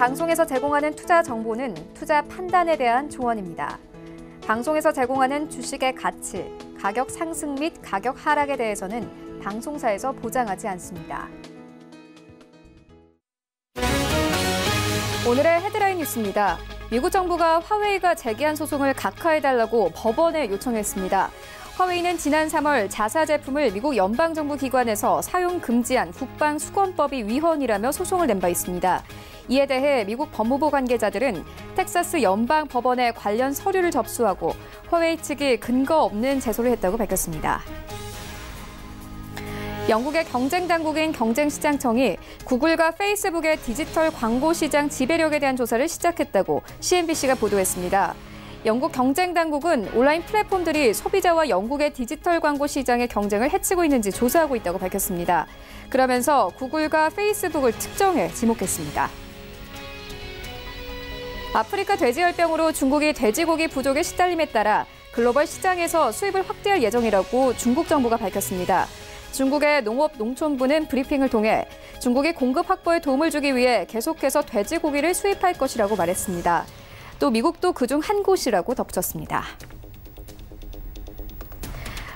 방송에서 제공하는 투자 정보는 투자 판단에 대한 조언입니다. 방송에서 제공하는 주식의 가치, 가격 상승 및 가격 하락에 대해서는 방송사에서 보장하지 않습니다. 오늘의 헤드라인 뉴스입니다. 미국 정부가 화웨이가 제기한 소송을 각하해달라고 법원에 요청했습니다. 화웨이는 지난 3월 자사 제품을 미국 연방정부 기관에서 사용 금지한 국방수권법이 위헌이라며 소송을 낸 바 있습니다. 이에 대해 미국 법무부 관계자들은 텍사스 연방법원에 관련 서류를 접수하고 화웨이 측이 근거 없는 제소를 했다고 밝혔습니다. 영국의 경쟁당국인 경쟁시장청이 구글과 페이스북의 디지털 광고 시장 지배력에 대한 조사를 시작했다고 CNBC가 보도했습니다. 영국 경쟁당국은 온라인 플랫폼들이 소비자와 영국의 디지털 광고 시장의 경쟁을 해치고 있는지 조사하고 있다고 밝혔습니다. 그러면서 구글과 페이스북을 특정해 지목했습니다. 아프리카 돼지열병으로 중국이 돼지고기 부족에 시달림에 따라 글로벌 시장에서 수입을 확대할 예정이라고 중국 정부가 밝혔습니다. 중국의 농업농촌부는 브리핑을 통해 중국이 공급 확보에 도움을 주기 위해 계속해서 돼지고기를 수입할 것이라고 말했습니다. 또 미국도 그중 한 곳이라고 덧붙였습니다.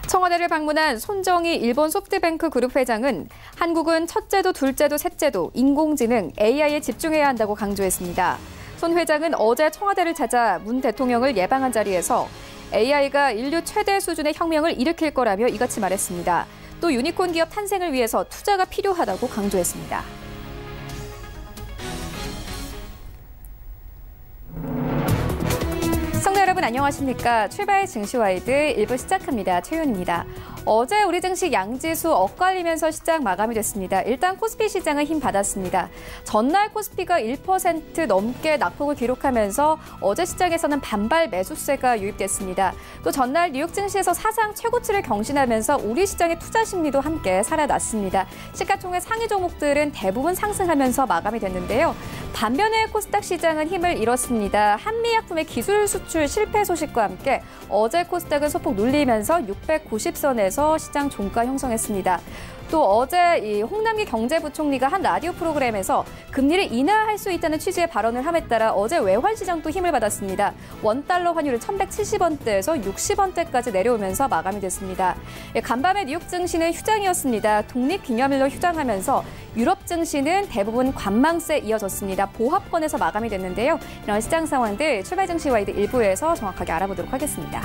청와대를 방문한 손정희 일본 소프트뱅크 그룹 회장은 한국은 첫째도 둘째도 셋째도 인공지능 AI에 집중해야 한다고 강조했습니다. 손 회장은 어제 청와대를 찾아 문 대통령을 예방한 자리에서 AI가 인류 최대 수준의 혁명을 일으킬 거라며 이같이 말했습니다. 또 유니콘 기업 탄생을 위해서 투자가 필요하다고 강조했습니다. 시청자 여러분 안녕하십니까? 출발 증시와이드 1부 시작합니다. 최윤입니다. 어제 우리 증시 양지수 엇갈리면서 시장 마감이 됐습니다. 일단 코스피 시장은 힘 받았습니다. 전날 코스피가 1% 넘게 낙폭을 기록하면서 어제 시장에서는 반발 매수세가 유입됐습니다. 또 전날 뉴욕 증시에서 사상 최고치를 경신하면서 우리 시장의 투자 심리도 함께 살아났습니다. 시가총액 상위 종목들은 대부분 상승하면서 마감이 됐는데요. 반면에 코스닥 시장은 힘을 잃었습니다. 한미약품의 기술 수출 실패 소식과 함께 어제 코스닥은 소폭 눌리면서 690선에서 시장 종가 형성했습니다. 또 어제 홍남기 경제부총리가 한 라디오 프로그램에서 금리를 인하할 수 있다는 취지의 발언을 함에 따라 어제 외환 시장도 힘을 받았습니다. 원달러 환율은 1170원대에서 60원대까지 내려오면서 마감이 됐습니다. 간밤에 뉴욕 증시는 휴장이었습니다. 독립기념일로 휴장하면서 유럽 증시는 대부분 관망세에 이어졌습니다. 보합권에서 마감이 됐는데요. 이런 시장 상황들 출발 증시와이드 1부에서 정확하게 알아보도록 하겠습니다.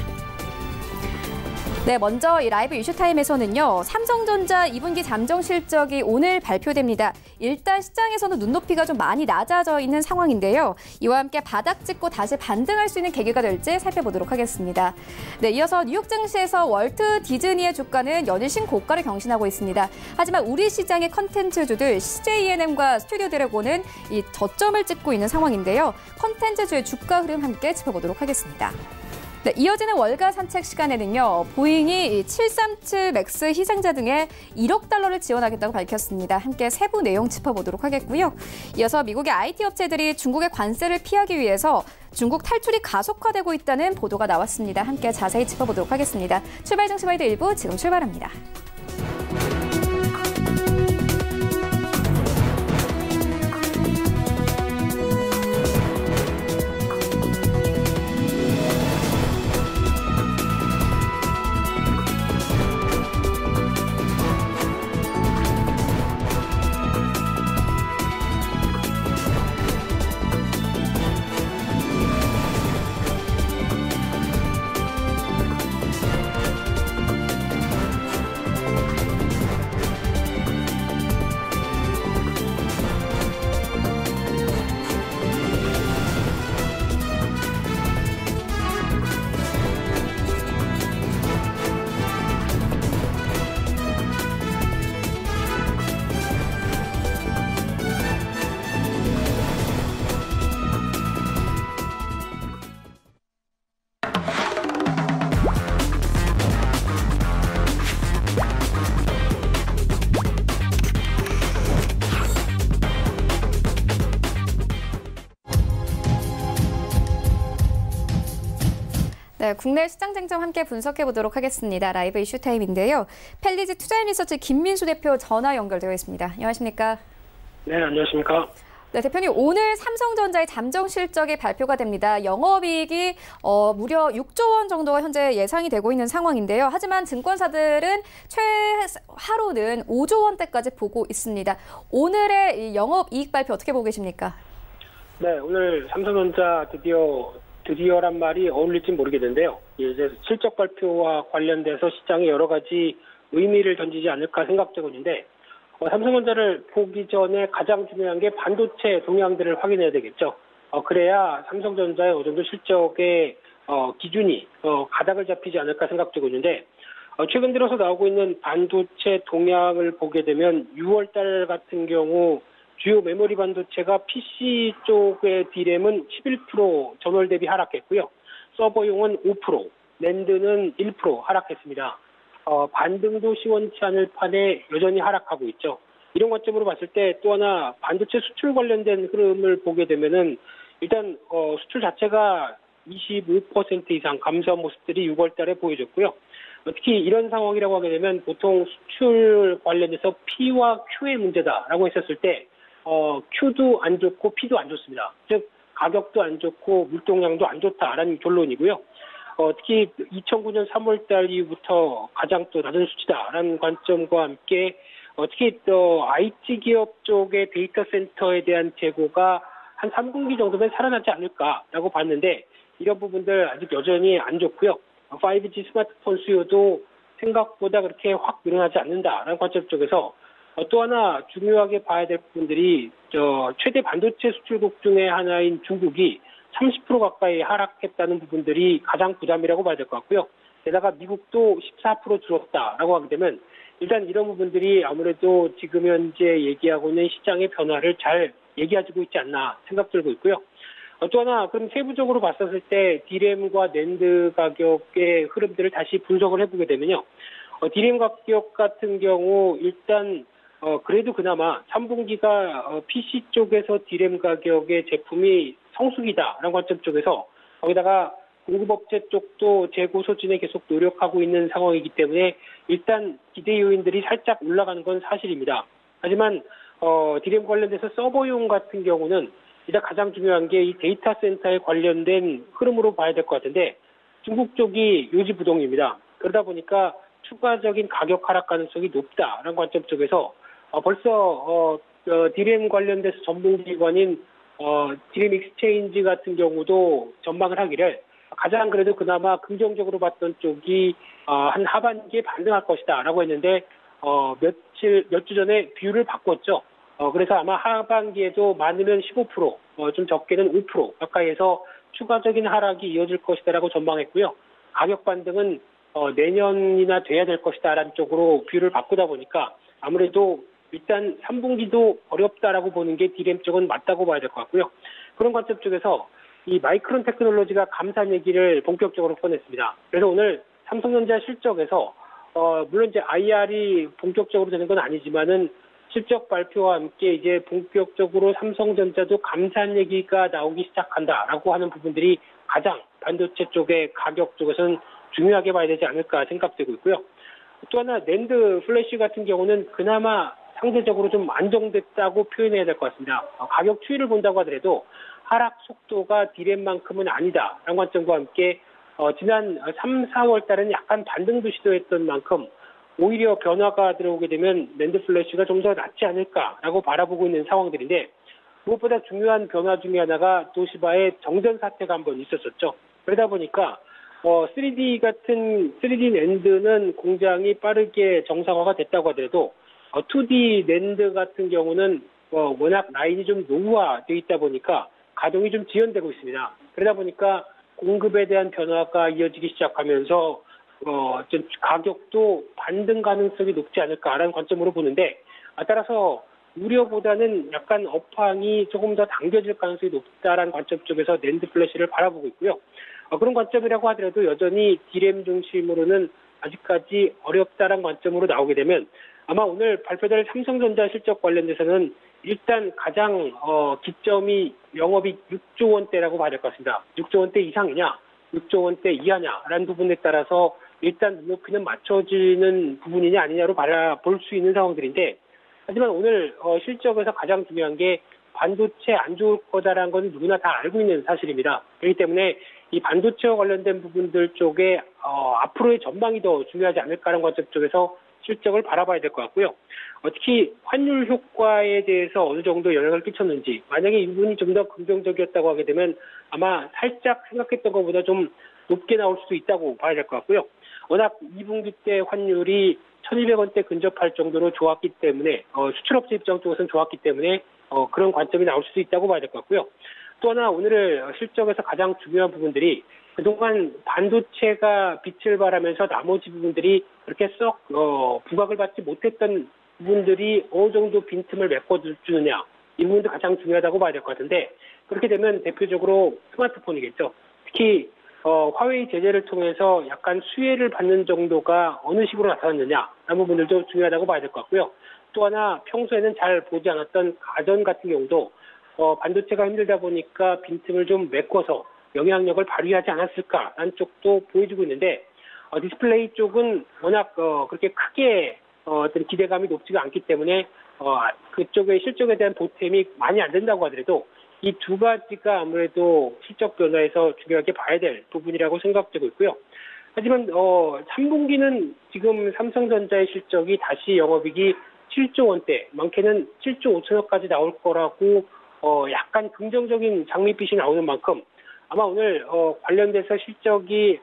네, 먼저 이 라이브 이슈타임에서는요. 삼성전자 2분기 잠정 실적이 오늘 발표됩니다. 일단 시장에서는 눈높이가 좀 많이 낮아져 있는 상황인데요. 이와 함께 바닥 찍고 다시 반등할 수 있는 계기가 될지 살펴보도록 하겠습니다. 네, 이어서 뉴욕 증시에서 월트 디즈니의 주가는 연일 신고가를 경신하고 있습니다. 하지만 우리 시장의 컨텐츠주들 CJENM과 스튜디오 드래곤은 이 저점을 찍고 있는 상황인데요. 컨텐츠주의 주가 흐름 함께 짚어보도록 하겠습니다. 네, 이어지는 월가 산책 시간에는요. 보잉이 737 맥스 희생자 등에 1억 달러를 지원하겠다고 밝혔습니다. 함께 세부 내용 짚어보도록 하겠고요. 이어서 미국의 IT 업체들이 중국의 관세를 피하기 위해서 중국 탈출이 가속화되고 있다는 보도가 나왔습니다. 함께 자세히 짚어보도록 하겠습니다. 출발 증시와이드 1부 지금 출발합니다. 네, 국내 시장 쟁점 함께 분석해 보도록 하겠습니다. 라이브 이슈 타임인데요. 펠리지 투자인 리서치 김민수 대표 전화 연결되어 있습니다. 안녕하십니까? 네, 안녕하십니까? 네, 대표님, 오늘 삼성전자의 잠정 실적이 발표가 됩니다. 영업이익이 무려 6조 원 정도가 현재 예상이 되고 있는 상황인데요. 하지만 증권사들은 최하로는 5조 원대까지 보고 있습니다. 오늘의 이 영업이익 발표 어떻게 보고 계십니까? 네, 오늘 삼성전자 드디어란 말이 어울릴지 모르겠는데요. 이제 실적 발표와 관련돼서 시장에 여러 가지 의미를 던지지 않을까 생각되고있는데 삼성전자를 보기 전에 가장 중요한 게 반도체 동향들을 확인해야 되겠죠. 그래야 삼성전자의 어느 정도 실적의 기준이 가닥을 잡히지 않을까 생각되고 있는데 최근 들어서 나오고 있는 반도체 동향을 보게 되면 6월달 같은 경우 주요 메모리 반도체가 PC 쪽의 D램은 11% 전월 대비 하락했고요. 서버용은 5%, 낸드는 1% 하락했습니다. 반등도 시원치 않을 판에 여전히 하락하고 있죠. 이런 관점으로 봤을 때 또 하나 반도체 수출 관련된 흐름을 보게 되면은 일단 수출 자체가 25% 이상 감소한 모습들이 6월 달에 보여졌고요. 특히 이런 상황이라고 하게 되면 보통 수출 관련해서 P와 Q의 문제다라고 했었을 때 Q도 안 좋고 P도 안 좋습니다. 즉 가격도 안 좋고 물동량도 안 좋다라는 결론이고요. 특히 2009년 3월 달 이후부터 가장 또 낮은 수치다라는 관점과 함께 특히 또 IT 기업 쪽의 데이터 센터에 대한 재고가 한 3분기 정도면 살아나지 않을까라고 봤는데 이런 부분들 아직 여전히 안 좋고요. 5G 스마트폰 수요도 생각보다 그렇게 확 늘어나지 않는다라는 관점 쪽에서 또 하나 중요하게 봐야 될 부분들이 최대 반도체 수출국 중에 하나인 중국이 30% 가까이 하락했다는 부분들이 가장 부담이라고 봐야 될 것 같고요. 게다가 미국도 14% 줄었다라고 하게 되면 일단 이런 부분들이 아무래도 지금 현재 얘기하고 있는 시장의 변화를 잘 얘기해주고 있지 않나 생각 들고 있고요. 또 하나 그럼 세부적으로 봤었을 때 D램과 낸드 가격의 흐름들을 다시 분석을 해보게 되면요. D램 가격 같은 경우 일단 그래도 그나마 3분기가 PC 쪽에서 D램 가격의 제품이 성수기다라는 관점 쪽에서 거기다가 공급업체 쪽도 재고 소진에 계속 노력하고 있는 상황이기 때문에 일단 기대 요인들이 살짝 올라가는 건 사실입니다. 하지만 D램 관련돼서 서버용 같은 경우는 일단 가장 중요한 게 이 데이터 센터에 관련된 흐름으로 봐야 될 것 같은데 중국 쪽이 요지부동입니다. 그러다 보니까 추가적인 가격 하락 가능성이 높다라는 관점 쪽에서 벌써 D램 관련돼서 전문기관인 D램 익스체인지 같은 경우도 전망을 하기를 가장 그래도 그나마 긍정적으로 봤던 쪽이 한 하반기에 반등할 것이다라고 했는데 몇 주 전에 뷰를 바꿨죠. 그래서 아마 하반기에도 많으면 15%, 좀 적게는 5% 가까이에서 추가적인 하락이 이어질 것이다라고 전망했고요. 가격 반등은 내년이나 돼야 될 것이다라는 쪽으로 뷰를 바꾸다 보니까 아무래도 일단 3분기도 어렵다라고 보는 게 D램 쪽은 맞다고 봐야 될 것 같고요. 그런 관점 쪽에서 이 마이크론 테크놀로지가 감산 얘기를 본격적으로 꺼냈습니다. 그래서 오늘 삼성전자 실적에서 물론 이제 IR이 본격적으로 되는 건 아니지만은 실적 발표와 함께 이제 본격적으로 삼성전자도 감산 얘기가 나오기 시작한다라고 하는 부분들이 가장 반도체 쪽의 가격 쪽에서는 중요하게 봐야 되지 않을까 생각되고 있고요. 또 하나 낸드 플래시 같은 경우는 그나마 상대적으로 좀 안정됐다고 표현해야 될 것 같습니다. 가격 추이를 본다고 하더라도 하락 속도가 D램만큼은 아니다라는 관점과 함께 지난 3, 4월 달은 약간 반등도 시도했던 만큼 오히려 변화가 들어오게 되면 낸드 플래시가 좀 더 낫지 않을까라고 바라보고 있는 상황들인데 무엇보다 중요한 변화 중에 하나가 도시바의 정전 사태가 한번 있었었죠. 그러다 보니까 3D 낸드는 공장이 빠르게 정상화가 됐다고 하더라도 2D 낸드 같은 경우는 워낙 라인이 좀 노후화되어 있다 보니까 가동이 좀 지연되고 있습니다. 그러다 보니까 공급에 대한 변화가 이어지기 시작하면서 좀 가격도 반등 가능성이 높지 않을까라는 관점으로 보는데 따라서 우려보다는 약간 업황이 조금 더 당겨질 가능성이 높다라는 관점 쪽에서 낸드 플래시를 바라보고 있고요. 그런 관점이라고 하더라도 여전히 D램 중심으로는 아직까지 어렵다라는 관점으로 나오게 되면 아마 오늘 발표될 삼성전자 실적 관련돼서는 일단 가장 기점이 영업이익 6조 원대라고 봐야 될 것 같습니다. 6조 원대 이상이냐, 6조 원대 이하냐라는 부분에 따라서 일단 눈높이는 맞춰지는 부분이냐 아니냐로 바라볼 수 있는 상황들인데 하지만 오늘 실적에서 가장 중요한 게 반도체 안 좋을 거다라는 건 누구나 다 알고 있는 사실입니다. 그렇기 때문에 이 반도체와 관련된 부분들 쪽에 앞으로의 전망이 더 중요하지 않을까라는 관점 쪽에서 실적을 바라봐야 될 것 같고요. 특히 환율 효과에 대해서 어느 정도 영향을 끼쳤는지, 만약에 이 부분이 좀 더 긍정적이었다고 하게 되면 아마 살짝 생각했던 것보다 좀 높게 나올 수도 있다고 봐야 될 것 같고요. 워낙 2분기 때 환율이 1,200원대 근접할 정도로 좋았기 때문에 수출업체 입장 쪽에서는 좋았기 때문에 그런 관점이 나올 수도 있다고 봐야 될 것 같고요. 또 하나 오늘의 실적에서 가장 중요한 부분들이 그동안 반도체가 빛을 발하면서 나머지 부분들이 그렇게 썩 부각을 받지 못했던 부분들이 어느 정도 빈틈을 메꿔주느냐, 이 부분도 가장 중요하다고 봐야 될 것 같은데, 그렇게 되면 대표적으로 스마트폰이겠죠. 특히 화웨이 제재를 통해서 약간 수혜를 받는 정도가 어느 식으로 나타났느냐 라는 부분들도 중요하다고 봐야 될 것 같고요. 또 하나 평소에는 잘 보지 않았던 가전 같은 경우도 반도체가 힘들다 보니까 빈틈을 좀 메꿔서 영향력을 발휘하지 않았을까라는 쪽도 보여주고 있는데, 디스플레이 쪽은 워낙 그렇게 크게 어떤 기대감이 높지가 않기 때문에 그쪽의 실적에 대한 보탬이 많이 안 된다고 하더라도 이 두 가지가 아무래도 실적 변화에서 중요하게 봐야 될 부분이라고 생각되고 있고요. 하지만 3분기는 지금 삼성전자의 실적이 다시 영업이익이 7조 원대, 많게는 7조 5천억까지 나올 거라고 약간 긍정적인 장밋빛이 나오는 만큼 아마 오늘 관련돼서 실적이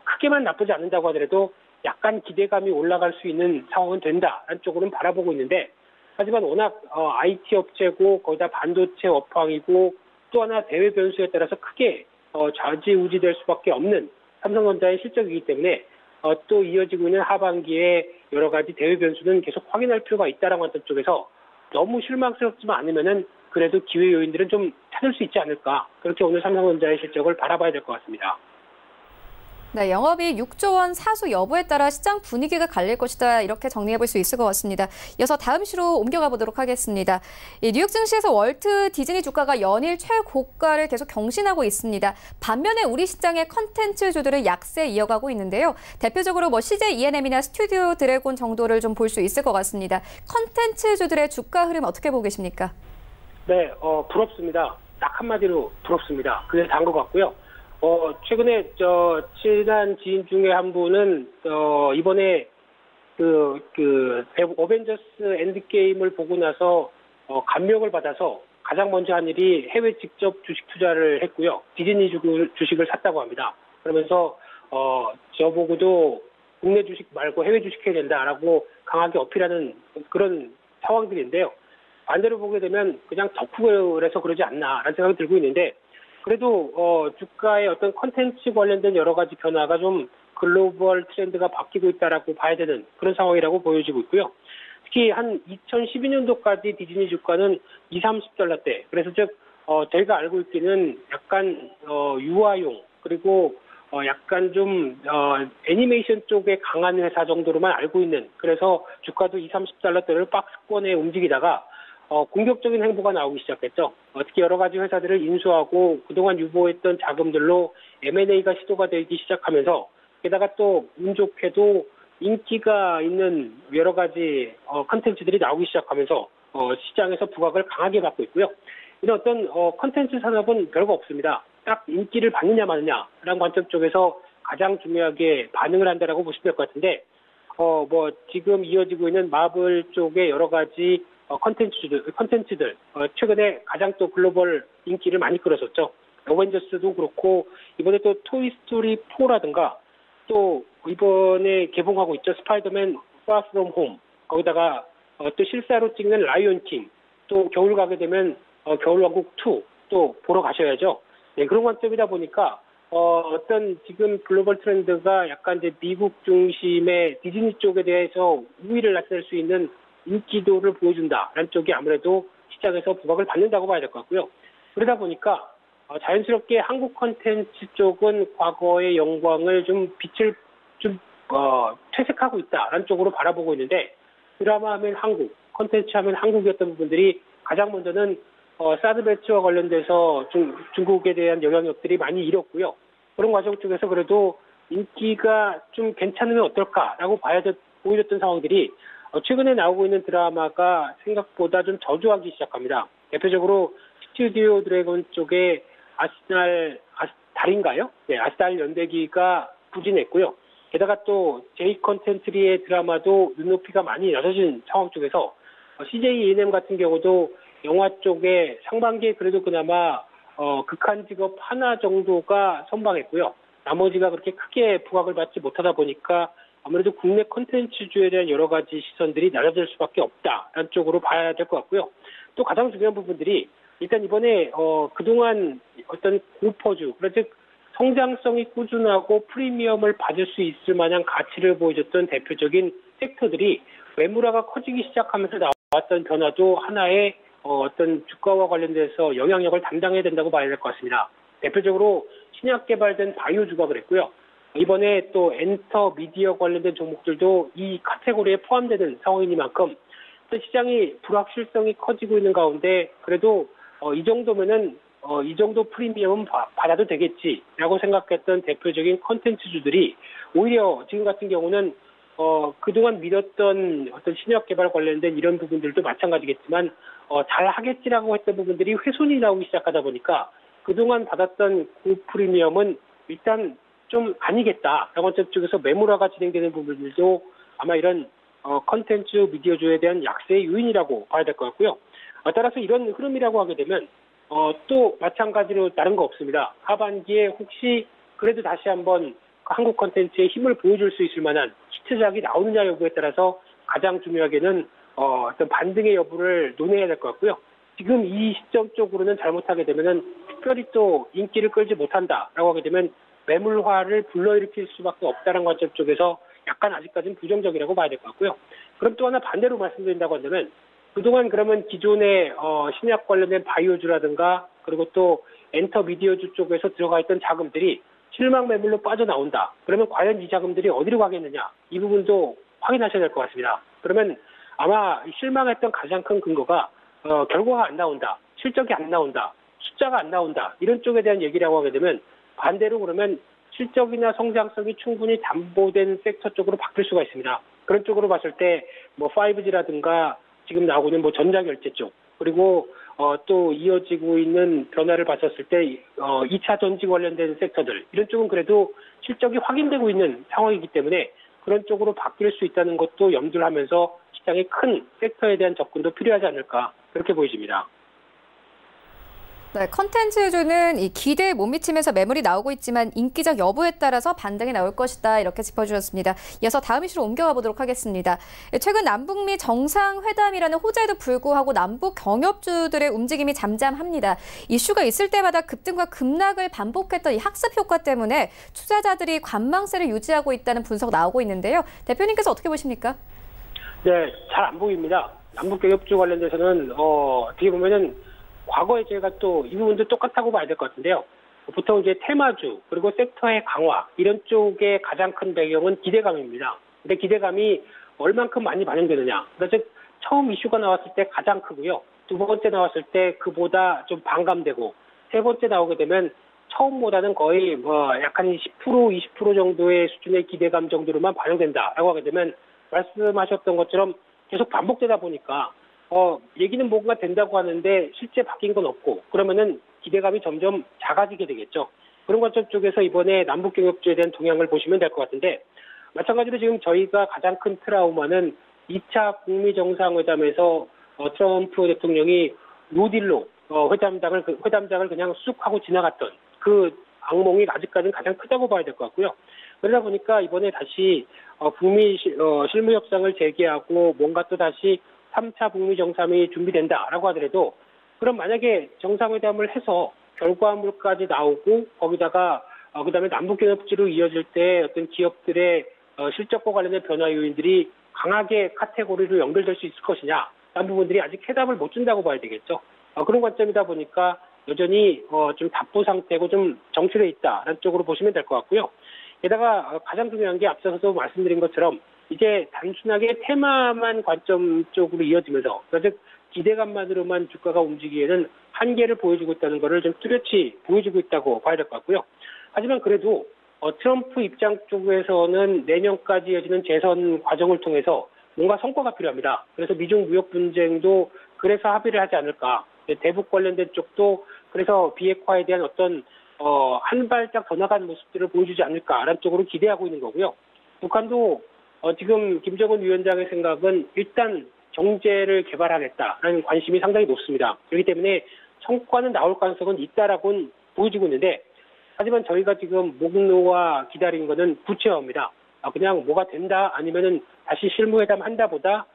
크게만 나쁘지 않는다고 하더라도 약간 기대감이 올라갈 수 있는 상황은 된다라는 쪽으로는 바라보고 있는데, 하지만 워낙 IT 업체고 거기다 반도체 업황이고 또 하나 대외 변수에 따라서 크게 좌지우지될 수밖에 없는 삼성전자의 실적이기 때문에 또 이어지고 있는 하반기에 여러 가지 대외 변수는 계속 확인할 필요가 있다라는 관점 쪽에서 너무 실망스럽지만 않으면은 그래도 기회 요인들은 좀 찾을 수 있지 않을까, 그렇게 오늘 삼성전자의 실적을 바라봐야 될 것 같습니다. 네, 영업이익 6조 원 사수 여부에 따라 시장 분위기가 갈릴 것이다, 이렇게 정리해 볼 수 있을 것 같습니다. 이어서 다음 시로 옮겨가 보도록 하겠습니다. 뉴욕 증시에서 월트 디즈니 주가가 연일 최고가를 계속 경신하고 있습니다. 반면에 우리 시장의 컨텐츠주들은 약세 이어가고 있는데요. 대표적으로 CJ ENM이나 스튜디오 드래곤 정도를 좀 볼 수 있을 것 같습니다. 컨텐츠주들의 주가 흐름 어떻게 보고 계십니까? 네, 부럽습니다. 딱 한마디로 부럽습니다. 그게 다인 것 같고요. 최근에 친한 지인 중에 한 분은 이번에 어벤져스 엔드게임을 보고 나서 감명을 받아서 가장 먼저 한 일이 해외 직접 주식 투자를 했고요. 디즈니 주식을 샀다고 합니다. 그러면서 저보고도 국내 주식 말고 해외 주식 해야 된다라고 강하게 어필하는 그런 상황들인데요. 반대로 보게 되면 그냥 덕후를 해서 그러지 않나라는 생각이 들고 있는데, 그래도 주가의 어떤 컨텐츠 관련된 여러 가지 변화가 좀 글로벌 트렌드가 바뀌고 있다라고 봐야 되는 그런 상황이라고 보여지고 있고요. 특히 한 2012년도까지 디즈니 주가는 20-30달러대, 그래서 즉 저희가 알고 있기는 약간 유아용 그리고 약간 좀 애니메이션 쪽에 강한 회사 정도로만 알고 있는, 그래서 주가도 20-30달러대를 박스권에 움직이다가 공격적인 행보가 나오기 시작했죠. 특히 여러 가지 회사들을 인수하고 그동안 유보했던 자금들로 M&A가 시도가 되기 시작하면서, 게다가 또 운 좋게도 인기가 있는 여러 가지 컨텐츠들이 나오기 시작하면서 시장에서 부각을 강하게 받고 있고요. 이런 어떤 컨텐츠 산업은 별거 없습니다. 딱 인기를 받느냐 마느냐라는 관점 쪽에서 가장 중요하게 반응을 한다라고 보시면 될 것 같은데, 지금 이어지고 있는 마블 쪽의 여러 가지 컨텐츠들 최근에 가장 또 글로벌 인기를 많이 끌었었죠. 어벤져스도 그렇고 이번에 또 토이스토리 4라든가 또 이번에 개봉하고 있죠. 스파이더맨 Far From Home, 거기다가 또 실사로 찍는 라이온 킹, 또 겨울 가게 되면 겨울왕국 2 또 보러 가셔야죠. 네, 그런 관점이다 보니까 어떤 지금 글로벌 트렌드가 약간 이제 미국 중심의 디즈니 쪽에 대해서 우위를 나타낼 수 있는 인기도를 보여준다라는 쪽이 아무래도 시장에서 부각을 받는다고 봐야 될 것 같고요. 그러다 보니까 자연스럽게 한국 콘텐츠 쪽은 과거의 영광을 좀 빛을 좀 퇴색하고 있다라는 쪽으로 바라보고 있는데, 드라마 하면 한국, 콘텐츠 하면 한국이었던 부분들이 가장 먼저는 사드 배치와 관련돼서 중국에 대한 영향력들이 많이 잃었고요. 그런 과정 쪽에서 그래도 인기가 좀 괜찮으면 어떨까라고 보여졌던 상황들이 최근에 나오고 있는 드라마가 생각보다 좀 저조하기 시작합니다. 대표적으로 스튜디오 드래곤 쪽에 달인가요? 네, 아스달 연대기가 부진했고요. 게다가 또 제이 컨텐츠리의 드라마도 눈높이가 많이 낮아진 상황 쪽에서 CJ E&M 같은 경우도 영화 쪽에 상반기에 그래도 그나마 극한 직업 하나 정도가 선방했고요. 나머지가 그렇게 크게 부각을 받지 못하다 보니까 아무래도 국내 콘텐츠주에 대한 여러 가지 시선들이 낮아질 수밖에 없다라는 쪽으로 봐야 될 것 같고요. 또 가장 중요한 부분들이 일단 이번에 그동안 어떤 고퍼주, 즉 성장성이 꾸준하고 프리미엄을 받을 수 있을 만한 가치를 보여줬던 대표적인 섹터들이 매물화가 커지기 시작하면서 나왔던 변화도 하나의 어떤 주가와 관련돼서 영향력을 담당해야 된다고 봐야 될 것 같습니다. 대표적으로 신약 개발된 바이오주가 그랬고요. 이번에 또 엔터 미디어 관련된 종목들도 이 카테고리에 포함되는 상황이니만큼 또 시장이 불확실성이 커지고 있는 가운데 그래도 이 정도면은 이 정도 프리미엄은 받아도 되겠지라고 생각했던 대표적인 컨텐츠주들이 오히려 지금 같은 경우는 그동안 믿었던 어떤 신약 개발 관련된 이런 부분들도 마찬가지겠지만 잘 하겠지라고 했던 부분들이 훼손이 나오기 시작하다 보니까 그동안 받았던 고프리미엄은 일단 좀 아니겠다라고 하는 쪽에서 매물화가 진행되는 부분들도 아마 이런 컨텐츠 미디어주에 대한 약세의 요인이라고 봐야 될 것 같고요. 따라서 이런 흐름이라고 하게 되면 또 마찬가지로 다른 거 없습니다. 하반기에 혹시 그래도 다시 한번 한국 컨텐츠의 힘을 보여줄 수 있을 만한 히트작이 나오느냐 여부에 따라서 가장 중요하게는 어떤 반등의 여부를 논해야 될 것 같고요. 지금 이 시점 쪽으로는 잘못하게 되면은 특별히 또 인기를 끌지 못한다라고 하게 되면 매물화를 불러일으킬 수밖에 없다는 관점 쪽에서 약간 아직까지는 부정적이라고 봐야 될 것 같고요. 그럼 또 하나 반대로 말씀드린다고 한다면 그동안 그러면 기존의 신약 관련된 바이오주라든가 그리고 또 엔터 미디어주 쪽에서 들어가 있던 자금들이 실망 매물로 빠져나온다. 그러면 과연 이 자금들이 어디로 가겠느냐. 이 부분도 확인하셔야 될 것 같습니다. 그러면 아마 실망했던 가장 큰 근거가 결과가 안 나온다. 실적이 안 나온다. 숫자가 안 나온다. 이런 쪽에 대한 얘기라고 하게 되면 반대로 그러면 실적이나 성장성이 충분히 담보된 섹터 쪽으로 바뀔 수가 있습니다. 그런 쪽으로 봤을 때 뭐 5G라든가 지금 나오고 있는 뭐 전자결제 쪽 그리고 또 이어지고 있는 변화를 봤었을 때 2차 전지 관련된 섹터들 이런 쪽은 그래도 실적이 확인되고 있는 상황이기 때문에 그런 쪽으로 바뀔 수 있다는 것도 염두를 하면서 시장의 큰 섹터에 대한 접근도 필요하지 않을까 그렇게 보여집니다. 네, 컨텐츠주는 이 기대에 못 미치면서 매물이 나오고 있지만 인기적 여부에 따라서 반등이 나올 것이다 이렇게 짚어주셨습니다. 이어서 다음 이슈로 옮겨가 보도록 하겠습니다. 최근 남북미 정상회담이라는 호재에도 불구하고 남북 경협주들의 움직임이 잠잠합니다. 이슈가 있을 때마다 급등과 급락을 반복했던 이 학습 효과 때문에 투자자들이 관망세를 유지하고 있다는 분석 나오고 있는데요. 대표님께서 어떻게 보십니까? 네, 잘 안 보입니다. 남북 경협주 관련돼서는 어떻게 보면은 과거에 제가 또 이 부분도 똑같다고 봐야 될 것 같은데요. 보통 이제 테마주 그리고 섹터의 강화 이런 쪽의 가장 큰 배경은 기대감입니다. 근데 기대감이 얼만큼 많이 반영되느냐. 그러니까 즉 처음 이슈가 나왔을 때 가장 크고요. 두 번째 나왔을 때 그보다 좀 반감되고 세 번째 나오게 되면 처음보다는 거의 약간 10% 20% 정도의 수준의 기대감 정도로만 반영된다라고 하게 되면 말씀하셨던 것처럼 계속 반복되다 보니까 얘기는 뭔가 된다고 하는데 실제 바뀐 건 없고 그러면은 기대감이 점점 작아지게 되겠죠. 그런 관점 쪽에서 이번에 남북 경협주에 대한 동향을 보시면 될 것 같은데 마찬가지로 지금 저희가 가장 큰 트라우마는 2차 북미 정상회담에서 트럼프 대통령이 노딜로 회담장을 그냥 쑥 하고 지나갔던 그 악몽이 아직까지는 가장 크다고 봐야 될 것 같고요. 그러다 보니까 이번에 다시 북미 실무 협상을 재개하고 뭔가 또 다시 3차 북미 정상회담이 준비된다라고 하더라도 그럼 만약에 정상회담을 해서 결과물까지 나오고 거기다가 그다음에 남북경협주로 이어질 때 어떤 기업들의 실적과 관련된 변화 요인들이 강하게 카테고리로 연결될 수 있을 것이냐 라는 부분들이 아직 해답을 못 준다고 봐야 되겠죠. 그런 관점이다 보니까 여전히 좀 답보 상태고 좀 정체돼 있다라는 쪽으로 보시면 될 것 같고요. 게다가 가장 중요한 게 앞서서도 말씀드린 것처럼 이제 단순하게 테마만 관점 쪽으로 이어지면서 즉 기대감만으로만 주가가 움직이기에는 한계를 보여주고 있다는 것을 좀 뚜렷이 보여주고 있다고 봐야 될 것 같고요. 하지만 그래도 트럼프 입장 쪽에서는 내년까지 이어지는 재선 과정을 통해서 뭔가 성과가 필요합니다. 그래서 미중 무역 분쟁도 그래서 합의를 하지 않을까. 대북 관련된 쪽도 그래서 비핵화에 대한 어떤 한 발짝 더 나간 모습들을 보여주지 않을까라는 쪽으로 기대하고 있는 거고요. 북한도 지금 김정은 위원장의 생각은 일단 경제를 개발하겠다라는 관심이 상당히 높습니다. 그렇기 때문에 성과는 나올 가능성은 있다라고는 보여지고 있는데 하지만 저희가 지금 목 놓아 기다리는 것은 구체화입니다. 그냥 뭐가 된다 아니면은 다시 실무회담 한다보다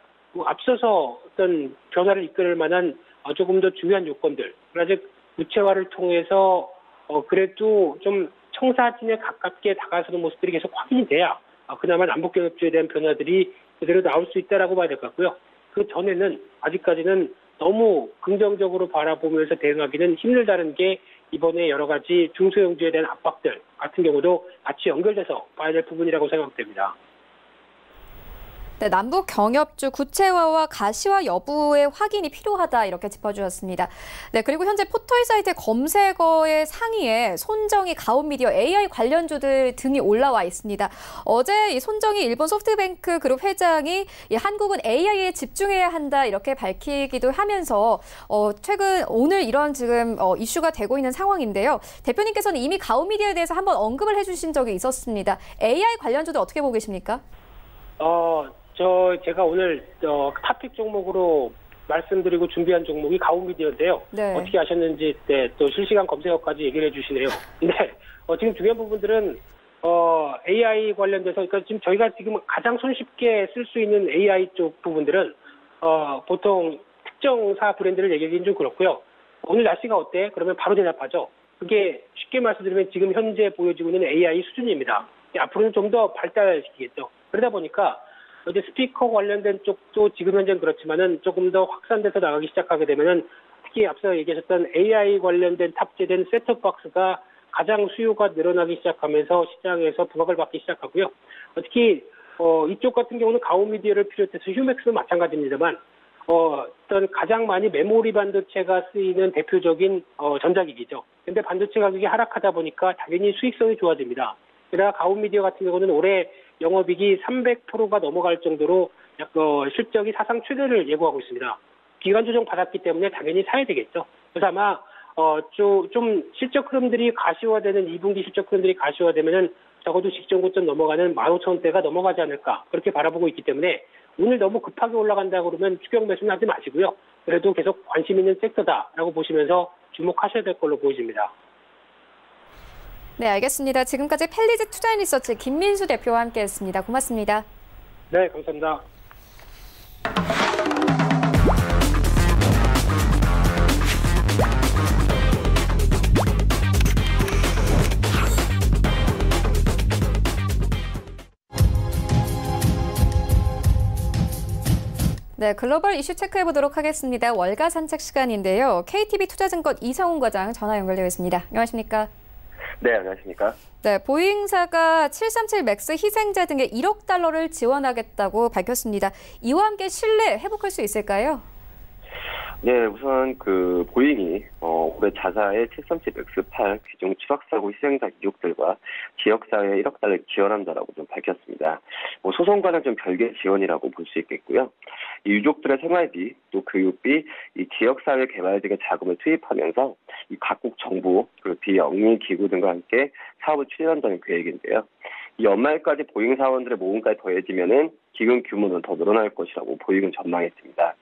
앞서서 어떤 변화를 이끌 만한 조금 더 중요한 요건들, 즉 구체화를 통해서 그래도 좀 청사진에 가깝게 다가서는 모습들이 계속 확인이 돼야 그나마 남북경협조에 대한 변화들이 그대로 나올 수 있다라고 봐야 될 것 같고요. 그 전에는 아직까지는 너무 긍정적으로 바라보면서 대응하기는 힘들다는 게 이번에 여러 가지 중소형주에 대한 압박들 같은 경우도 같이 연결돼서 봐야 될 부분이라고 생각됩니다. 네, 남북 경협주 구체화와 가시화 여부의 확인이 필요하다 이렇게 짚어주셨습니다. 네, 그리고 현재 포털 사이트 검색어의 상위에 손정희, 가온미디어, AI 관련주들 등이 올라와 있습니다. 어제 이 손정희 일본 소프트뱅크 그룹 회장이 한국은 AI에 집중해야 한다 이렇게 밝히기도 하면서 최근 오늘 이런 지금 이슈가 되고 있는 상황인데요. 대표님께서는 이미 가온미디어에 대해서 한번 언급을 해주신 적이 있었습니다. AI 관련주들 어떻게 보고 계십니까? 제가 오늘 탑픽 종목으로 말씀드리고 준비한 종목이 가온미디어인데요. 네. 어떻게 아셨는지 또 실시간 검색어까지 얘기를 해주시네요. 근데 지금 중요한 부분들은 AI 관련돼서 그러니까 지금 저희가 지금 가장 손쉽게 쓸 수 있는 AI 쪽 부분들은 보통 특정사 브랜드를 얘기하기는 좀 그렇고요. 오늘 날씨가 어때? 그러면 바로 대답하죠. 그게 쉽게 말씀드리면 지금 현재 보여지고 있는 AI 수준입니다. 앞으로는 좀 더 발달시키겠죠. 그러다 보니까 이제 스피커 관련된 쪽도 지금 현재는 그렇지만은 조금 더 확산돼서 나가기 시작하게 되면은 특히 앞서 얘기하셨던 AI 관련된 탑재된 셋톱박스가 가장 수요가 늘어나기 시작하면서 시장에서 부각을 받기 시작하고요. 특히 이쪽 같은 경우는 가온미디어를 비롯해서 휴맥스도 마찬가지입니다만 어떤 가장 많이 메모리 반도체가 쓰이는 대표적인 전자기기죠. 근데 반도체 가격이 하락하다 보니까 당연히 수익성이 좋아집니다. 게다가 가온미디어 같은 경우는 올해 영업이익이 300%가 넘어갈 정도로 실적이 사상 최대를 예고하고 있습니다. 기간 조정 받았기 때문에 당연히 사야 되겠죠. 그래서 아마 좀 실적 흐름들이 가시화되는 2분기 실적 흐름들이 가시화되면은 적어도 직전 고점 넘어가는 15,000원대가 넘어가지 않을까 그렇게 바라보고 있기 때문에 오늘 너무 급하게 올라간다 그러면 추격 매수는 하지 마시고요. 그래도 계속 관심 있는 섹터다라고 보시면서 주목하셔야 될 걸로 보여집니다. 네, 알겠습니다. 지금까지 펠리즈 투자인리서치 김민수 대표와 함께했습니다. 고맙습니다. 네, 감사합니다. 네, 글로벌 이슈 체크해보도록 하겠습니다. 월가 산책 시간인데요. KTB 투자증권 이성훈 과장 전화 연결되어 있습니다. 안녕하십니까? 네, 안녕하십니까? 네, 보잉사가 737 맥스 희생자 등에 1억 달러를 지원하겠다고 밝혔습니다. 이와 함께 신뢰 회복할 수 있을까요? 네, 우선 보잉이 올해 자사의 737 맥스 8 기종 추락사고 희생자 유족들과 지역사회에 1억 달러를 지원한다라고 좀 밝혔습니다. 소송과는 좀 별개 지원이라고 볼 수 있겠고요. 이 유족들의 생활비, 또 교육비, 이 지역사회 개발 등의 자금을 투입하면서 이 각국 정부, 그리고 비영리 기구 등과 함께 사업을 추진한다는 계획인데요. 이 연말까지 보잉 사원들의 모금까지 더해지면은 기금 규모는 더 늘어날 것이라고 보잉은 전망했습니다.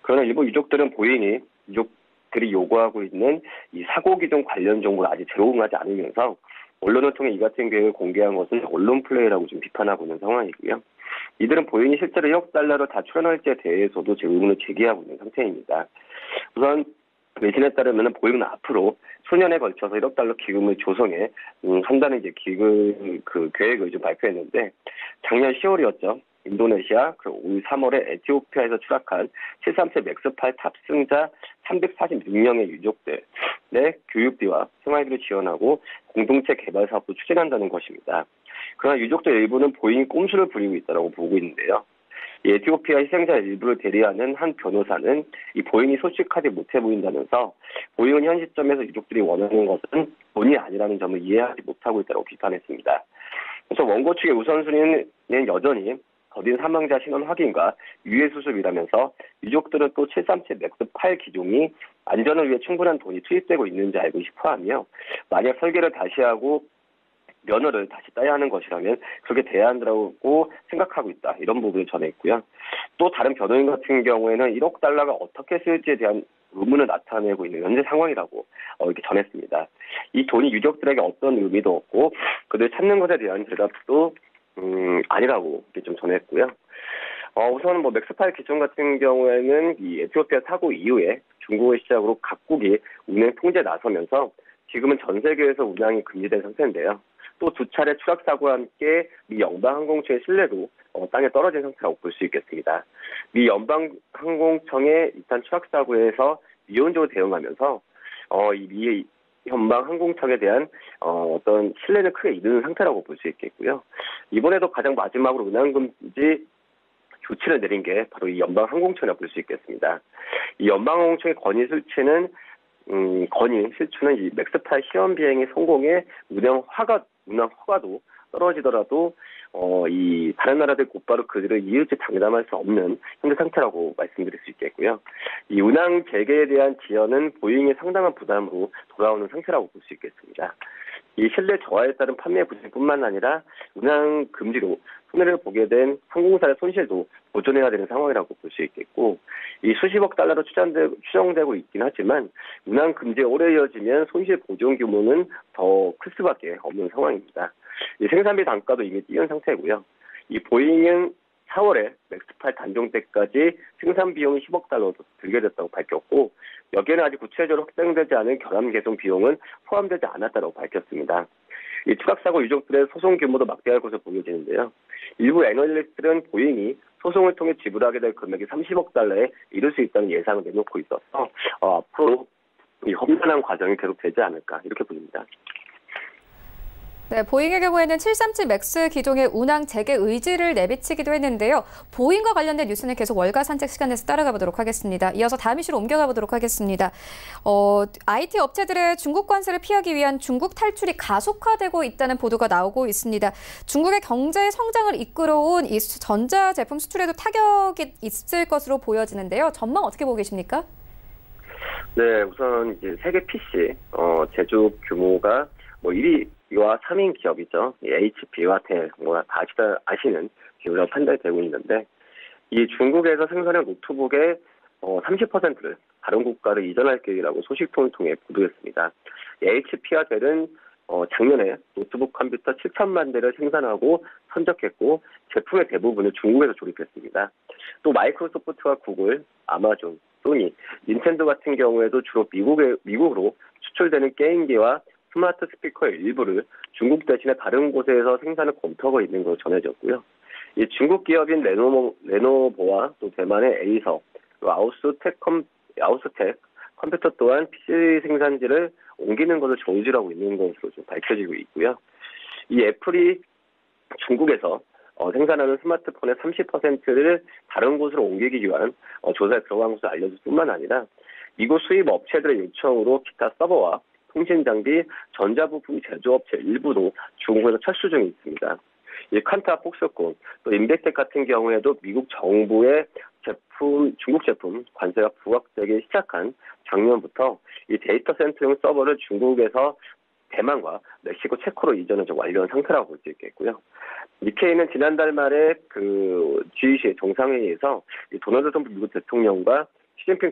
그러나 일부 유족들은 보잉이 유족들이 요구하고 있는 이 사고 기종 관련 정보를 아직 제공하지 않으면서 언론을 통해 이 같은 계획을 공개한 것은 언론 플레이라고 좀 비판하고 있는 상황이고요. 이들은 보잉이 실제로 1억 달러를 다 출연할지에 대해서도 지금 의문을 제기하고 있는 상태입니다. 우선 외신에 따르면 보잉은 앞으로 수년에 걸쳐서 1억 달러 기금을 조성해 한다는 이제 계획을 좀 발표했는데 작년 10월이었죠. 인도네시아, 그리고 올 3월에 에티오피아에서 추락한 737 맥스 8 탑승자 346명의 유족들의 교육비와 생활비를 지원하고 공동체 개발 사업도 추진한다는 것입니다. 그러나 유족들 일부는 보잉이 꼼수를 부리고 있다고 보고 있는데요. 이 에티오피아 희생자 일부를 대리하는 한 변호사는 이 보잉이 솔직하지 못해 보인다면서 보잉은 현 시점에서 유족들이 원하는 것은 돈이 아니라는 점을 이해하지 못하고 있다고 비판했습니다. 그래서 원고 측의 우선순위는 여전히 더딘 사망자 신원 확인과 유해 수습이라면서 유족들은 또 737 맥스 8 기종이 안전을 위해 충분한 돈이 투입되고 있는지 알고 싶어하며 만약 설계를 다시 하고 면허를 다시 따야 하는 것이라면 그렇게 돼야 한다고 생각하고 있다. 이런 부분을 전했고요. 또 다른 변호인 같은 경우에는 1억 달러가 어떻게 쓰일지에 대한 의문을 나타내고 있는 현재 상황이라고 이렇게 전했습니다. 이 돈이 유족들에게 어떤 의미도 없고 그들 찾는 것에 대한 대답도 아니라고 이렇게 좀 전했고요. 우선 맥스8 기종 같은 경우에는 이 에티오피아 사고 이후에 중국을 시작으로 각국이 운행 통제에 나서면서 지금은 전 세계에서 운항이 금지된 상태인데요. 또 두 차례 추락 사고와 함께 미 연방항공청의 신뢰도 땅에 떨어진 상태라고 볼 수 있겠습니다. 미 연방항공청의 이탄 추락 사고에서 미온적으로 대응하면서 이 미 연방항공청에 대한 어떤 신뢰는 크게 잃은 상태라고 볼 수 있겠고요. 이번에도 가장 마지막으로 운항금지 조치를 내린 게 바로 이 연방항공청이라고 볼 수 있겠습니다. 이 연방항공청의 건의 실추는 이 맥스8 시험 비행의 성공에 운항 허가도 떨어지더라도 이 다른 나라들 곧바로 그들을 이을지 장담할 수 없는 현재 상태라고 말씀드릴 수 있겠고요. 이 운항 재개에 대한 지연은 보잉의 상당한 부담으로 돌아오는 상태라고 볼 수 있겠습니다. 이 실내 저하에 따른 판매 부진뿐만 아니라 운항 금지로 손해를 보게 된 항공사의 손실도 보존해야 되는 상황이라고 볼 수 있겠고, 이 수십억 달러로 추정되고 있긴 하지만 운항 금지가 오래 이어지면 손실 보존 규모는 더 클 수밖에 없는 상황입니다. 이 생산비 단가도 이미 뛰어난 상태고요. 이 보잉은 4월에 맥스8 단종 때까지 생산 비용이 10억 달러 들게 됐다고 밝혔고, 여기에는 아직 구체적으로 확정되지 않은 결함 개선 비용은 포함되지 않았다고 밝혔습니다. 이 추락사고 유족들의 소송 규모도 막대할 것으로 보여지는데요. 일부 애널리스트는 보잉이 소송을 통해 지불하게 될 금액이 30억 달러에 이를 수 있다는 예상을 내놓고 있어서 앞으로 이 험난한 과정이 계속되지 않을까 이렇게 보입니다. 네, 보잉의 경우에는 737 맥스 기종의 운항 재개 의지를 내비치기도 했는데요. 보잉과 관련된 뉴스는 계속 월가 산책 시간에서 따라가 보도록 하겠습니다. 이어서 다음 이슈로 옮겨가 보도록 하겠습니다. IT 업체들의 중국 관세를 피하기 위한 중국 탈출이 가속화되고 있다는 보도가 나오고 있습니다. 중국의 경제 성장을 이끌어온 이 전자제품 수출에도 타격이 있을 것으로 보여지는데요. 전망 어떻게 보고 계십니까? 네, 우선 이제 세계 PC 제조 규모가 1위와 3인 기업이죠. HP와 텔, 다 아시는 기업이라고 판단이 되고 있는데, 이 중국에서 생산한 노트북의 30%를 다른 국가로 이전할 계획이라고 소식통을 통해 보도했습니다. HP와 텔은 작년에 노트북 컴퓨터 7천만 대를 생산하고 선적했고, 제품의 대부분을 중국에서 조립했습니다. 또 마이크로소프트와 구글, 아마존, 소니, 닌텐도 같은 경우에도 주로 미국으로 수출되는 게임기와 스마트 스피커의 일부를 중국 대신에 다른 곳에서 생산을 검토하고 있는 것으로 전해졌고요. 이 중국 기업인 레노버와 또 대만의 에이서, 아우스텍 컴퓨터 또한 PC 생산지를 옮기는 것을 저지하고 있는 것으로 좀 밝혀지고 있고요. 이 애플이 중국에서 생산하는 스마트폰의 30%를 다른 곳으로 옮기기 위한 조사에 들어간 것으로 알려질 뿐만 아니라 미국 수입 업체들의 요청으로 기타 서버와 통신장비, 전자부품 제조업체 일부도 중국에서 철수 중에 있습니다. 이 칸타, 폭스콘, 또 인베텍 같은 경우에도 미국 정부의 중국 제품 관세가 부각되기 시작한 작년부터 이 데이터 센터용 서버를 중국에서 대만과 멕시코, 체코로 이전을 좀 완료한 상태라고 볼 수 있겠고요. 니케이는 지난달 말에 G20 정상회의에서 이 도널드 트럼프 미국 대통령과 시진핑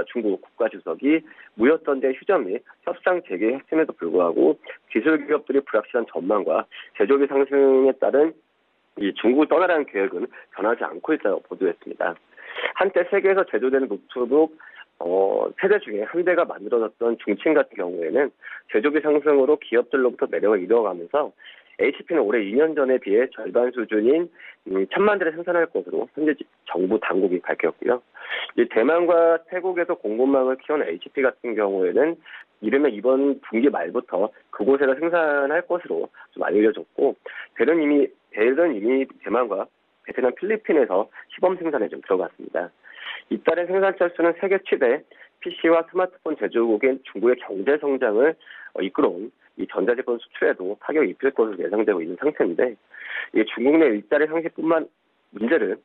중국 국가주석이 무역전쟁 휴전 및 협상 재개 핵심에도 불구하고 기술 기업들이 불확실한 전망과 제조비 상승에 따른 이 중국을 떠나라는 계획은 변하지 않고 있다고 보도했습니다. 한때 세계에서 제조되는 노트북 세대 중에 한 대가 만들어졌던 중칭 같은 경우에는 제조비 상승으로 기업들로부터 매력을 잃어가면서 HP는 올해 2년 전에 비해 절반 수준인 1,000만 대를 생산할 것으로 현재 정부 당국이 밝혔고요. 대만과 태국에서 공급망을 키운 HP 같은 경우에는 이르면 이번 분기 말부터 그곳에서 생산할 것으로 좀 알려졌고, 델은 이미 대만과 베트남, 필리핀에서 시범 생산에 좀 들어갔습니다. 잇따른 생산 철수는 세계 최대 PC와 스마트폰 제조국인 중국의 경제 성장을 이끌어온 이 전자제품 수출에도 타격이 입힐 것으로 예상되고 있는 상태인데, 이 중국 내 일자리 상실뿐만 문제를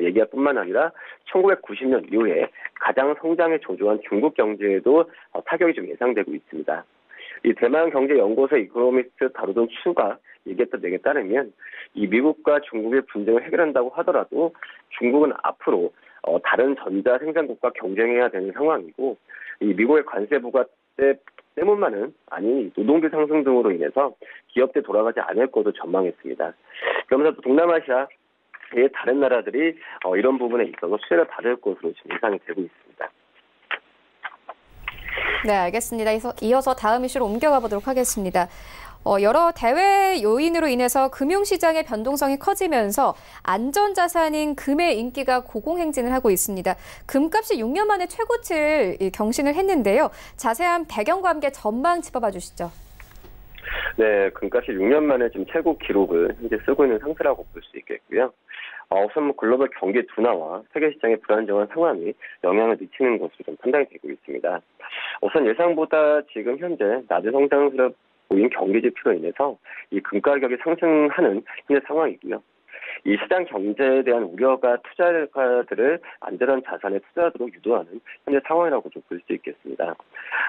얘기할 뿐만 아니라 1990년 이후에 가장 성장에 조조한 중국 경제에도 타격이 좀 예상되고 있습니다. 이 대만경제연구소 이코노미스트 다루던 추가 얘기했던 내용에 따르면 이 미국과 중국의 분쟁을 해결한다고 하더라도 중국은 앞으로 다른 전자 생산국과 경쟁해야 되는 상황이고 이 미국의 관세 부과 때문만은 아니 노동비 상승 등으로 인해서 기업들 돌아가지 않을 것도 전망했습니다. 그러면서 또 동남아시아의 다른 나라들이 이런 부분에 있어서 수혜를 받을 것으로 지금 예상이 되고 있습니다. 네, 알겠습니다. 이어서 다음 이슈로 옮겨가 보도록 하겠습니다. 여러 대외 요인으로 인해서 금융시장의 변동성이 커지면서 안전자산인 금의 인기가 고공행진을 하고 있습니다. 금값이 6년 만에 최고치를 경신을 했는데요. 자세한 배경과 함께 전망 짚어봐 주시죠. 네, 금값이 6년 만에 지금 최고 기록을 현재 쓰고 있는 상태라고 볼 수 있겠고요. 우선 글로벌 경기 둔화와 세계 시장의 불안정한 상황이 영향을 미치는 것으로 좀 판단이 되고 있습니다. 우선 예상보다 지금 현재 낮은 성장세를 보인 경기 지표로 인해서 이 금 가격이 상승하는 현재 상황이고요. 이 시장 경제에 대한 우려가 투자가들을 안전한 자산에 투자하도록 유도하는 현재 상황이라고 좀 볼 수 있겠습니다.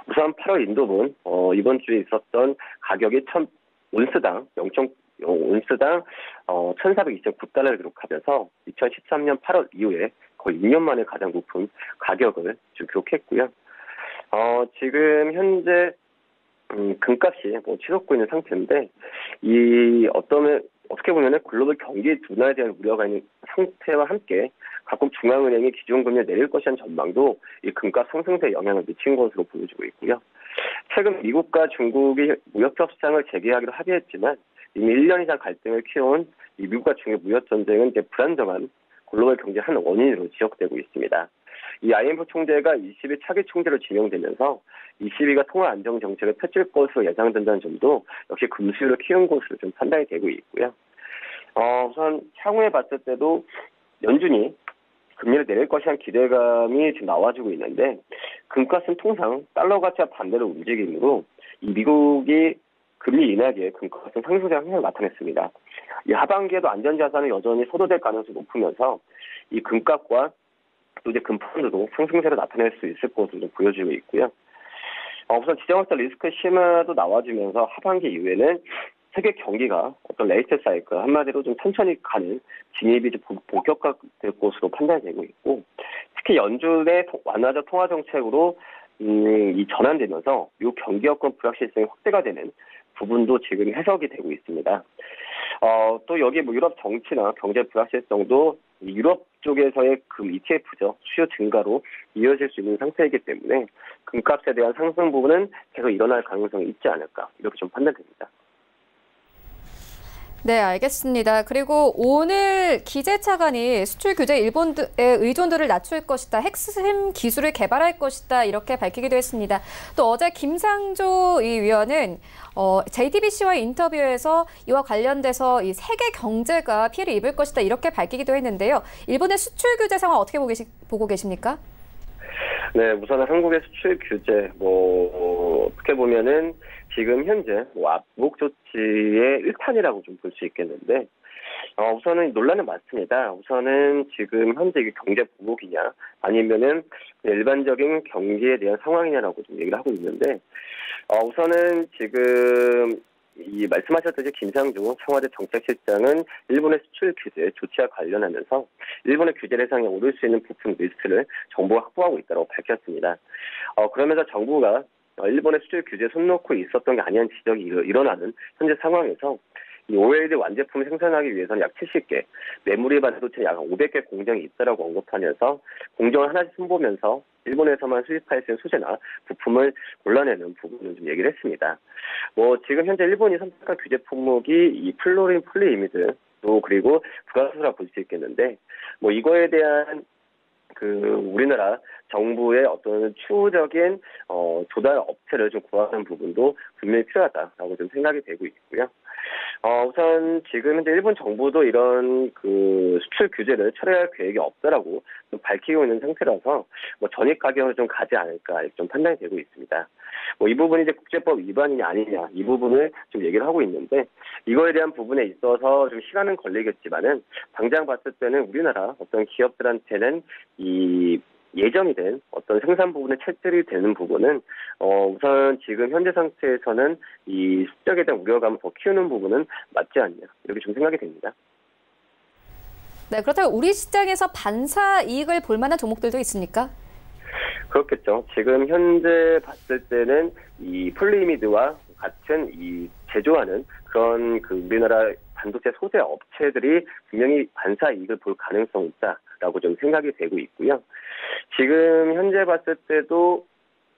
우선 8월 인도분 이번 주에 있었던 가격이 온스당 1,429달러를 기록하면서 2013년 8월 이후에 거의 2년 만에 가장 높은 가격을 좀 기록했고요. 지금 현재 금값이 치솟고 있는 상태인데 어떻게 보면 글로벌 경기 둔화에 대한 우려가 있는 상태와 함께 각국 중앙은행이 기준금리를 내릴 것이라는 전망도 이 금값 상승세에 영향을 미친 것으로 보여지고 있고요. 최근 미국과 중국이 무역협상을 재개하기로 합의했지만 이미 1년 이상 갈등을 키워온 이 미국과 중국 무역전쟁은 이제 불안정한 글로벌 경제의 한 원인으로 지적되고 있습니다. 이 IMF 총재가 20일 차기 총재로 지명되면서 22가 통화 안정 정책을 펼칠 것으로 예상된다는 점도 역시 금수요를 키운 것으로 좀 판단이 되고 있고요. 우선 향후에 봤을 때도 연준이 금리를 내릴 것이라는 기대감이 지금 나와주고 있는데 금값은 통상 달러 가치와 반대로 움직이므로 이 미국이 금리 인하기에 금값은 상승세 항상을 나타냈습니다. 이 하반기에도 안전자산은 여전히 소도될 가능성이 높으면서 이 금값과 또 이제 금펀드도 상승세를 나타낼 수 있을 것으로 보여지고 있고요. 우선 지정학적 리스크 심화도 나와주면서 하반기 이후에는 세계 경기가 어떤 레이트 사이클 한마디로 좀 천천히 가는 진입이 좀 본격화될 것으로 판단되고 있고 특히 연준의 완화적 통화 정책으로 이 전환되면서 이 경기 여건 불확실성이 확대가 되는 부분도 지금 해석이 되고 있습니다. 또 여기 유럽 정치나 경제 불확실성도 유럽 쪽에서의 금 ETF죠. 수요 증가로 이어질 수 있는 상태이기 때문에 금값에 대한 상승 부분은 계속 일어날 가능성이 있지 않을까 이렇게 좀 판단됩니다. 네, 알겠습니다. 그리고 오늘 기재 차관이 수출 규제 일본의 의존도를 낮출 것이다. 핵심 기술을 개발할 것이다. 이렇게 밝히기도 했습니다. 또 어제 김상조 이 위원은 JTBC와의 인터뷰에서 이와 관련돼서 이 세계 경제가 피해를 입을 것이다. 이렇게 밝히기도 했는데요. 일본의 수출 규제 상황 어떻게 보고 계십니까? 네, 우선 한국의 수출 규제 어떻게 보면은 지금 현재 압록 조치의 일탄이라고 좀 볼 수 있겠는데 우선은 논란은 많습니다. 우선은 지금 현재 이게 경제 보복이냐 아니면은 일반적인 경기에 대한 상황이냐라고 좀 얘기를 하고 있는데 우선은 지금 이 말씀하셨듯이 김상조 청와대 정책실장은 일본의 수출 규제 조치와 관련하면서 일본의 규제 대상에 오를 수 있는 부품 리스트를 정부가 확보하고 있다고 밝혔습니다. 그러면서 정부가 일본의 수출 규제에 손 놓고 있었던 게 아니냐는 지적이 일어나는 현재 상황에서 이 OLED 완제품을 생산하기 위해서는 약 70개, 메모리 반도체 약 500개 공정이 있다라고 언급하면서 공정을 하나씩 손보면서 일본에서만 수입할 수 있는 소재나 부품을 골라내는 부분을 좀 얘기를 했습니다. 지금 현재 일본이 선택한 규제 품목이 이 플로린 폴리이미드 또 그리고 불화수라 볼 수 있겠는데 이거에 대한 우리나라 정부의 어떤 추후적인 조달 업체를 좀 구하는 부분도 분명히 필요하다라고 좀 생각이 되고 있고요. 우선 지금 현재 일본 정부도 이런 그 수출 규제를 철회할 계획이 없다라고 좀 밝히고 있는 상태라서 전입 가격을 좀 가지 않을까 좀 판단이 되고 있습니다. 이 부분이 이제 국제법 위반이냐 아니냐 이 부분을 좀 얘기를 하고 있는데 이거에 대한 부분에 있어서 좀 시간은 걸리겠지만은 당장 봤을 때는 우리나라 어떤 기업들한테는 이 예정이 된 어떤 생산 부분에 채택이 되는 부분은 우선 지금 현재 상태에서는 이 수적에 대한 우려감을 더 키우는 부분은 맞지 않냐 이렇게 좀 생각이 됩니다. 네, 그렇다면 우리 시장에서 반사 이익을 볼 만한 종목들도 있습니까? 그렇겠죠. 지금 현재 봤을 때는 이 폴리미드와 같은 이 제조하는 그런 그 우리나라 반도체 소재 업체들이 분명히 반사 이익을 볼 가능성이 있다라고 좀 생각이 되고 있고요. 지금 현재 봤을 때도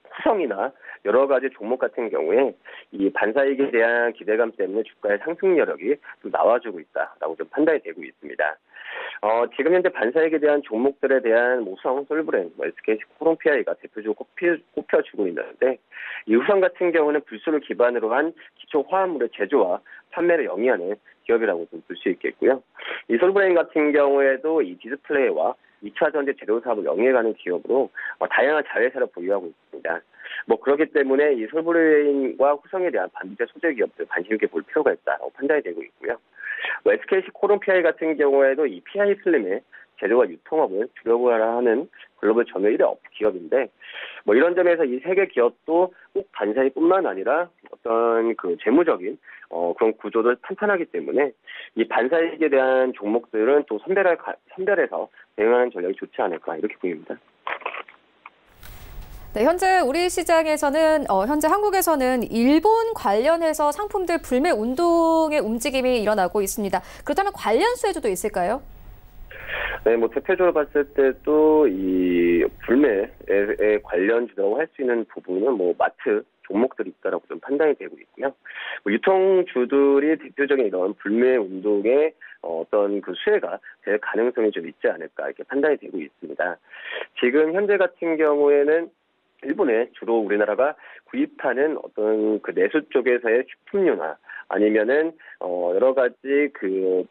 후성이나 여러 가지 종목 같은 경우에 이 반사이익에 대한 기대감 때문에 주가의 상승 여력이 좀 나와주고 있다라고 좀 판단이 되고 있습니다. 지금 현재 반사이익에 대한 종목들에 대한 후성, 솔브랜, SK 코론피아이가 대표적으로 꼽혀주고 있는데 이 후성 같은 경우는 불소를 기반으로 한 기초 화합물의 제조와 판매를 영위하는 기업이라고 좀 볼 수 있겠고요. 이 솔브랜 같은 경우에도 이 디스플레이와 2차 전지 재료 사업을 영위해가는 기업으로 다양한 자회사를 보유하고 있습니다. 그렇기 때문에 이 솔브레인과 후성에 대한 반도체 소재 기업들 관심 있게 볼 필요가 있다고 판단이 되고 있고요. SKC 코론 PI 같은 경우에도 이 PI 필름의 제조와 유통업을 주력으로 하는 글로벌 전후 1위 기업인데 이런 점에서 이 세 개 기업도 꼭 반사이뿐만 아니라 어떤 그 재무적인 그런 구조도 탄탄하기 때문에 이 반사이익에 대한 종목들은 또 선별해서 대응하는 전략이 좋지 않을까 이렇게 보입니다. 네, 현재 우리 시장에서는 현재 한국에서는 일본 관련해서 상품들 불매 운동의 움직임이 일어나고 있습니다. 그렇다면 관련 수혜주도 있을까요? 네, 대표적으로 봤을 때도 이 불매에 관련주라고 할 수 있는 부분은 마트 종목들이 있다라고 좀 판단이 되고 있고요. 유통주들이 대표적인 이런 불매 운동의 어떤 그 수혜가 될 가능성이 좀 있지 않을까 이렇게 판단이 되고 있습니다. 지금 현재 같은 경우에는 일본에 주로 우리나라가 구입하는 어떤 그 내수 쪽에서의 식품류나 아니면은 여러 가지 그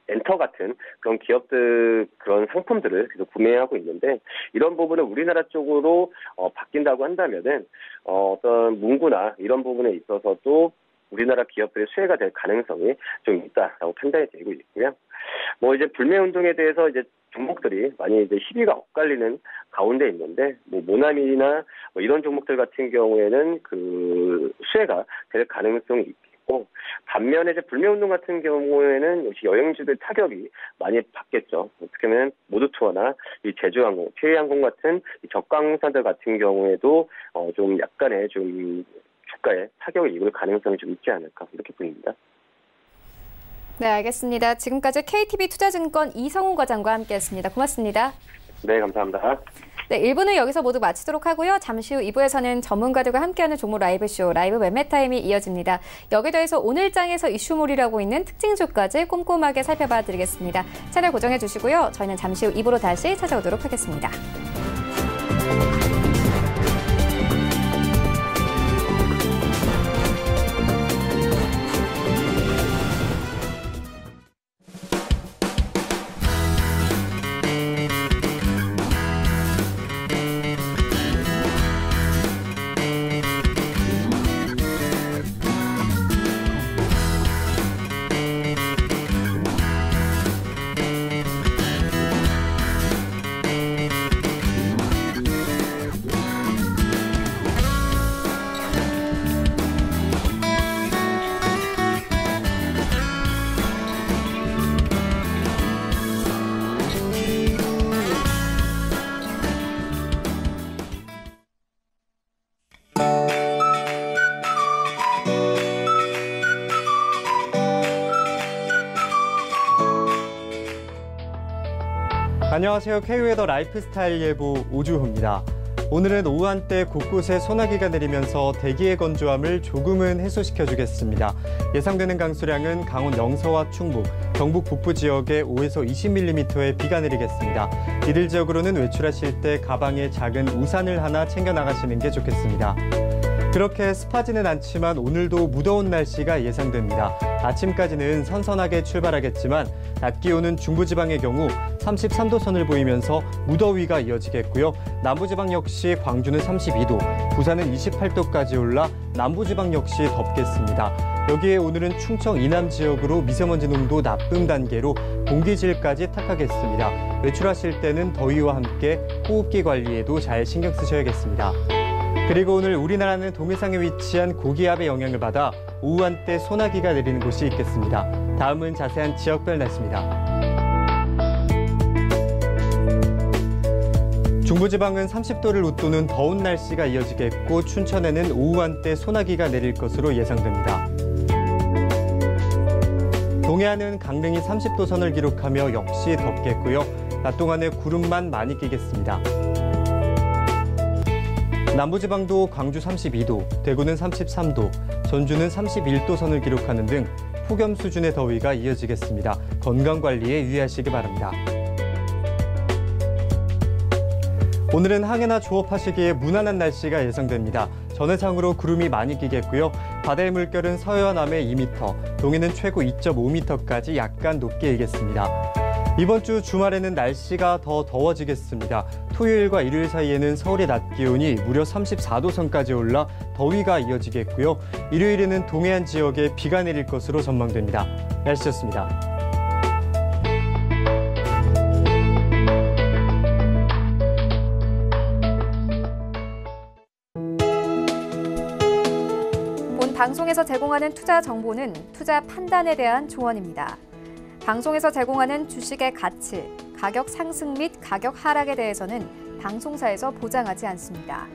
엔터 같은 그런 기업들 그런 상품들을 계속 구매하고 있는데 이런 부분은 우리나라 쪽으로 바뀐다고 한다면은 어떤 문구나 이런 부분에 있어서도 우리나라 기업들의 수혜가 될 가능성이 좀 있다라고 판단이 되고 있고요. 이제 불매 운동에 대해서 이제 종목들이 많이 이제 시비가 엇갈리는 가운데 있는데 모나미나 이런 종목들 같은 경우에는 그 수혜가 될 가능성이 있고 반면에 이제 불매 운동 같은 경우에는 역시 여행주들 타격이 많이 받겠죠. 어떻게 보면 모두투어나 이 제주항공, 최해항공 같은 이 저가항공사들 같은 경우에도 좀 약간의 좀 주가에 타격을 입을 가능성이 좀 있지 않을까 이렇게 보입니다. 네, 알겠습니다. 지금까지 KTB 투자증권 이성훈 과장과 함께했습니다. 고맙습니다. 네, 감사합니다. 네, 1부는 여기서 모두 마치도록 하고요. 잠시 후 2부에서는 전문가들과 함께하는 종목 라이브쇼, 라이브 매매타임이 이어집니다. 여기에 더해서 오늘 장에서 이슈몰이라고 있는 특징주까지 꼼꼼하게 살펴봐 드리겠습니다. 채널 고정해 주시고요. 저희는 잠시 후 2부로 다시 찾아오도록 하겠습니다. 안녕하세요. K웨더 라이프스타일 예보 오주호입니다. 오늘은 오후 한때 곳곳에 소나기가 내리면서 대기의 건조함을 조금은 해소시켜주겠습니다. 예상되는 강수량은 강원 영서와 충북, 경북 북부 지역에 5에서 20mm의 비가 내리겠습니다. 이들 지역으로는 외출하실 때 가방에 작은 우산을 하나 챙겨 나가시는 게 좋겠습니다. 그렇게 습하지는 않지만 오늘도 무더운 날씨가 예상됩니다. 아침까지는 선선하게 출발하겠지만 낮 기온은 중부지방의 경우 33도 선을 보이면서 무더위가 이어지겠고요. 남부지방 역시 광주는 32도, 부산은 28도까지 올라 남부지방 역시 덥겠습니다. 여기에 오늘은 충청 이남 지역으로 미세먼지 농도 나쁨 단계로 공기질까지 탁하겠습니다. 외출하실 때는 더위와 함께 호흡기 관리에도 잘 신경 쓰셔야겠습니다. 그리고 오늘 우리나라는 동해상에 위치한 고기압의 영향을 받아 오후 한때 소나기가 내리는 곳이 있겠습니다. 다음은 자세한 지역별 날씨입니다. 중부지방은 30도를 웃도는 더운 날씨가 이어지겠고 춘천에는 오후 한때 소나기가 내릴 것으로 예상됩니다. 동해안은 강릉이 30도 선을 기록하며 역시 덥겠고요. 낮 동안에 구름만 많이 끼겠습니다. 남부지방도 광주 32도, 대구는 33도, 전주는 31도 선을 기록하는 등 폭염 수준의 더위가 이어지겠습니다. 건강관리에 유의하시기 바랍니다. 오늘은 항해나 조업하시기에 무난한 날씨가 예상됩니다. 전해상으로 구름이 많이 끼겠고요. 바다의 물결은 서해와 남해 2m, 동해는 최고 2.5m까지 약간 높게 일겠습니다. 이번 주 주말에는 날씨가 더 더워지겠습니다. 토요일과 일요일 사이에는 서울의 낮 기온이 무려 34도 선까지 올라 더위가 이어지겠고요. 일요일에는 동해안 지역에 비가 내릴 것으로 전망됩니다. 날씨였습니다. 본 방송에서 제공하는 투자 정보는 투자 판단에 대한 조언입니다. 방송에서 제공하는 주식의 가치, 가격 상승 및 가격 하락에 대해서는 방송사에서 보장하지 않습니다.